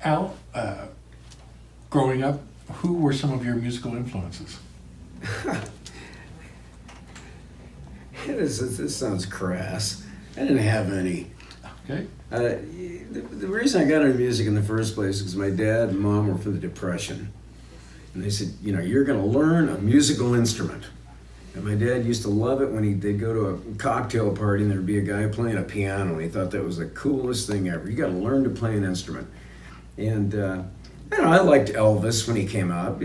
Al, growing up, who were some of your musical influences? This sounds crass. I didn't have any. Okay. The reason I got into music in the first place is because my dad and mom were from the Depression. And they said, you're going to learn a musical instrument. And my dad used to love it when they'd go to a cocktail party and there'd be a guy playing a piano. And he thought that was the coolest thing ever. You got to learn to play an instrument. And I liked Elvis when he came out.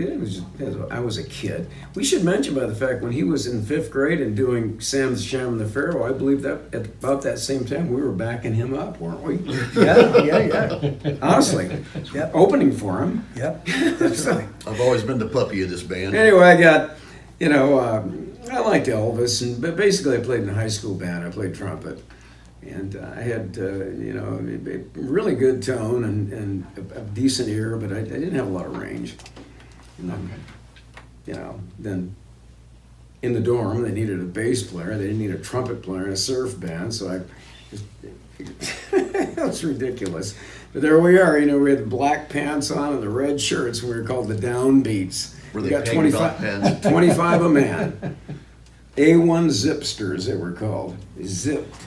I was a kid. We should mention by the fact when he was in 5th grade and doing Sam the Sham and the Pharaoh, I believe that at about that same time we were backing him up, weren't we? Yeah. Honestly, Yep. Opening for him. Yep, that's right. I've always been the puppy of this band. Anyway, I got, I liked Elvis, but basically I played in a high school band. I played trumpet. And I had, a really good tone and a decent ear, but I didn't have a lot of range. And then, then in the dorm, they needed a bass player. They didn't need a trumpet player in a surf band, so it was ridiculous. But there we are, we had the black pants on and the red shirts, and we were called the Downbeats. Were We they got pink belt pants? 25 a man. A1 Zipsters, they were called. Zipped.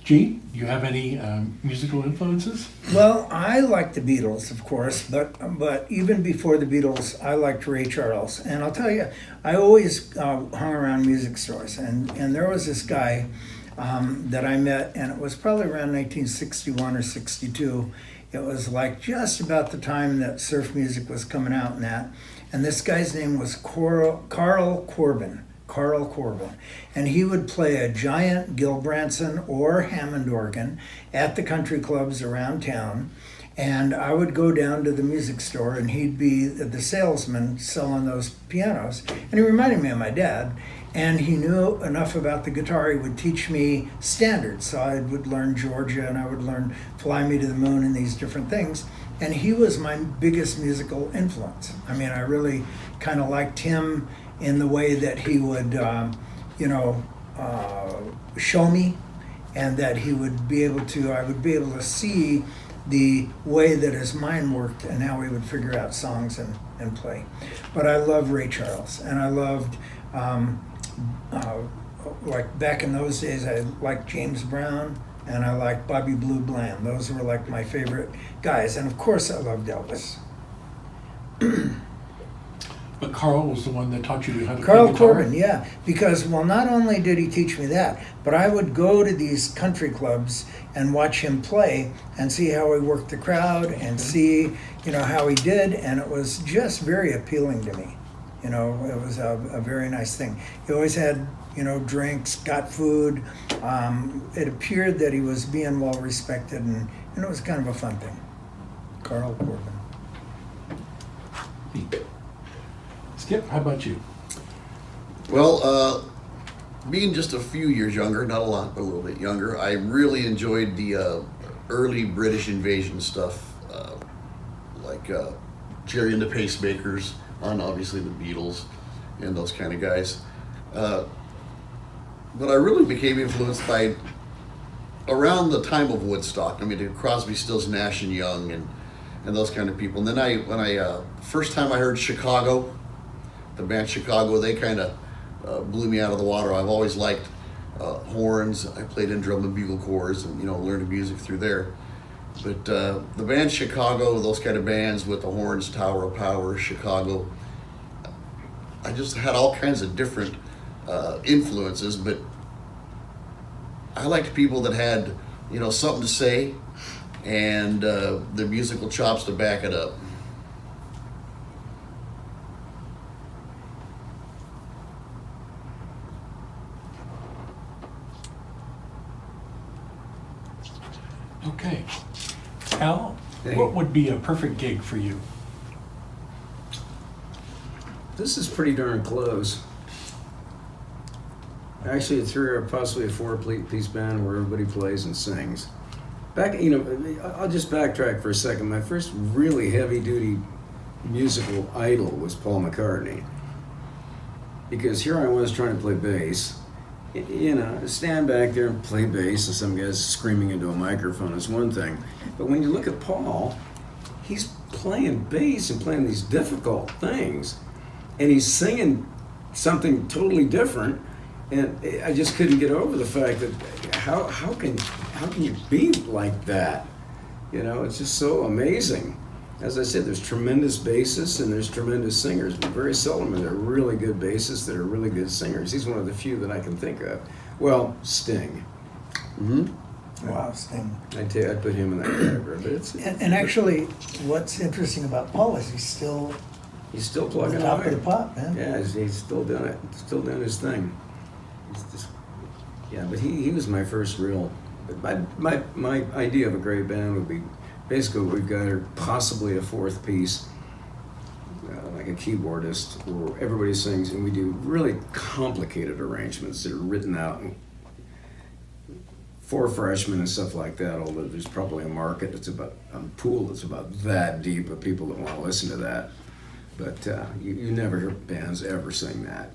Gene, do you have any musical influences? Well, I like the Beatles, of course, but even before the Beatles, I liked Ray Charles. And I'll tell you, I always hung around music stores, and there was this guy that I met, and it was probably around 1961 or 62. It was like just about the time that surf music was coming out and that. And this guy's name was Carl Corbin. And he would play a giant Gil Branson or Hammond organ at the country clubs around town. And I would go down to the music store and he'd be the salesman selling those pianos. And he reminded me of my dad. And he knew enough about the guitar, he would teach me standards. So I would learn Georgia and I would learn Fly Me to the Moon and these different things. And he was my biggest musical influence. I mean, I really kind of liked him in the way that he would, show me, and that he would be able to, I would be able to see the way that his mind worked and how he would figure out songs and play. But I love Ray Charles, and I loved, like back in those days, I liked James Brown, and I liked Bobby Blue Bland. Those were like my favorite guys, and of course I loved Elvis. But Carl was the one that taught you how to play Carl guitar? Corbin, yeah, because not only did he teach me that, but I would go to these country clubs and watch him play and see how he worked the crowd and see, how he did, and it was just very appealing to me. It was a very nice thing. He always had, drinks, got food. It appeared that he was being well respected, and it was kind of a fun thing. Carl Corbin. Skip, how about you? Well, being just a few years younger, not a lot, but a little bit younger, I really enjoyed the early British invasion stuff, like Jerry and the Pacemakers, on obviously the Beatles and those kind of guys. But I really became influenced by around the time of Woodstock. I mean, Crosby, Stills, Nash and Young and those kind of people. And then when I first time I heard Chicago, the band Chicago, they kind of blew me out of the water. I've always liked horns. I played in drum and bugle corps and learned music through there. But the band Chicago, those kind of bands with the horns, Tower of Power, Chicago, I just had all kinds of different influences. But I liked people that had something to say and the musical chops to back it up. Okay. Al, Hey. what would be a perfect gig for you? This is pretty darn close. Actually, a 3 or possibly a 4-piece band where everybody plays and sings. I'll just backtrack for a second. My first really heavy-duty musical idol was Paul McCartney. Because here I was trying to play bass, You know, stand back there and play bass, and some guys screaming into a microphone is one thing. But when you look at Paul, he's playing bass and playing these difficult things, and he's singing something totally different. And I just couldn't get over the fact that how can you be like that? You know, it's just so amazing. As I said, there's tremendous bassists and there's tremendous singers, but very seldom are there really good bassists that are really good singers. He's one of the few that I can think of. Well, Sting. Wow, Sting. I'd put him in that category. But it's And actually, what's interesting about Paul is he's still plugging the top away. of the pop, man. Yeah, he's still doing it. Still doing his thing. He's just, yeah, but he was my first real. My idea of a great band would be basically we've got possibly a fourth piece, like a keyboardist, where everybody sings, and we do really complicated arrangements that are written out for freshmen and stuff like that. Although there's probably a market that's about a pool that's about that deep of people that want to listen to that. But you never hear bands ever sing that.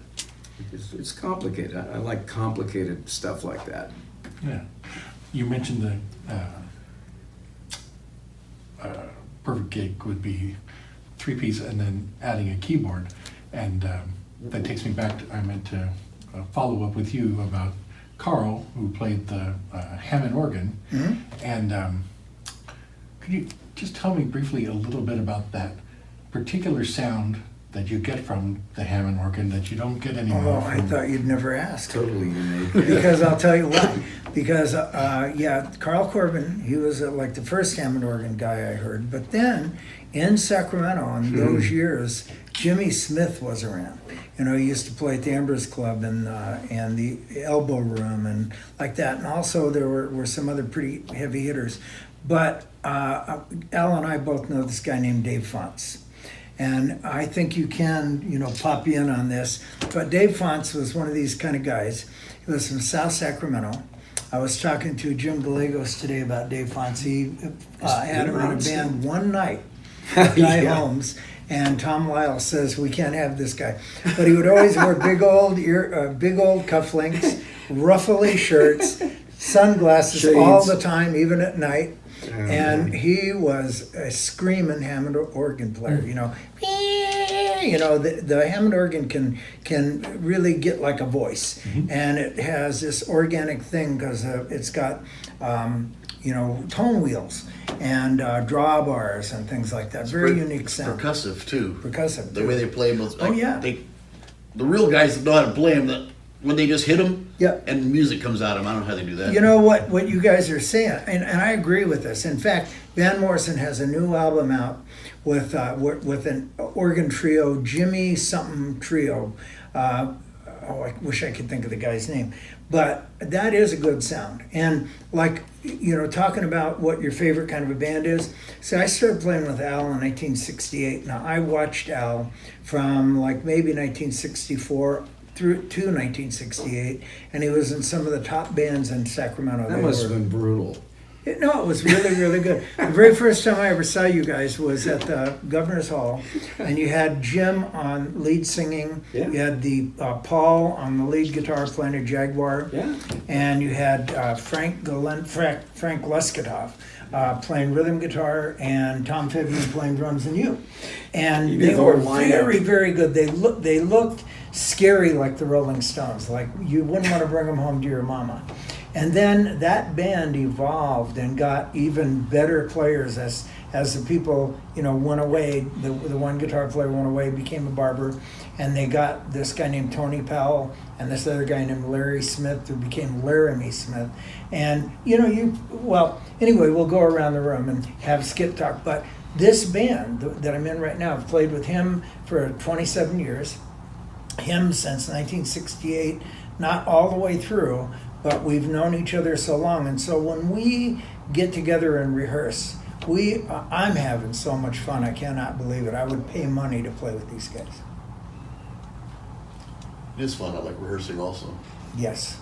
It's complicated. I like complicated stuff like that. Yeah. You mentioned the perfect gig would be three-piece and then adding a keyboard. And that takes me back to, I meant to follow up with you about Carl, who played the Hammond organ. Mm-hmm. And could you just tell me briefly a little bit about that particular sound that you get from the Hammond organ that you don't get anymore? Oh, I thought you'd never ask. Totally unique. Because I'll tell you why. Because, Carl Corbin, he was like the first Hammond organ guy I heard. But then in Sacramento in those years, Jimmy Smith was around. You know, he used to play at the Embers Club and the Elbow Room and like that. And also there were some other pretty heavy hitters. But Al and I both know this guy named Dave Fonts. And I think you can, pop in on this. But Dave Fonts was one of these kind of guys. He was from South Sacramento. I was talking to Jim Gallegos today about Dave Fonts. He had him in a band one night, Guy Holmes. And Tom Lyle says, we can't have this guy. But he would always wear big old cufflinks, ruffly shirts, sunglasses Shades. all the time, even at night. And he was a screaming Hammond organ player, the Hammond organ can really get like a voice, and it has this organic thing because it's got tone wheels and drawbars and things like that. Very unique sound. Percussive too. Percussive. The way they play them. Oh, yeah. The real guys that know how to play them, that when they just hit them, Yeah. and music comes out of them. I don't know how they do that. You know what you guys are saying, and I agree with this. In fact, Van Morrison has a new album out with an organ trio, Jimmy something trio. I wish I could think of the guy's name, but that is a good sound. And talking about what your favorite kind of a band is. So I started playing with Al in 1968. Now I watched Al from maybe 1964 through to 1968, and he was in some of the top bands in Sacramento. That must have been brutal. It was really, really good. The very first time I ever saw you guys was at the Governor's Hall, and you had Jim on lead singing. Yeah. You had the Paul on the lead guitar playing a Jaguar. Yeah. And you had Frank Lesketoff playing rhythm guitar, and Tom Fabian playing drums, and you. And You did they the were whole lineup. very, very good. They looked scary like the Rolling Stones. Like you wouldn't want to bring them home to your mama. And then that band evolved and got even better players as the people went away. The one guitar player went away, became a barber, and they got this guy named Tony Powell and this other guy named Larry Smith, who became Laramie Smith. And anyway, we'll go around the room and have skit talk. But this band that I'm in right now, I've played with him for 27 years. Him since 1968, not all the way through, but we've known each other so long. And so when we get together and rehearse, I'm having so much fun. I cannot believe it. I would pay money to play with these guys. It is fun. I like rehearsing also. Yes.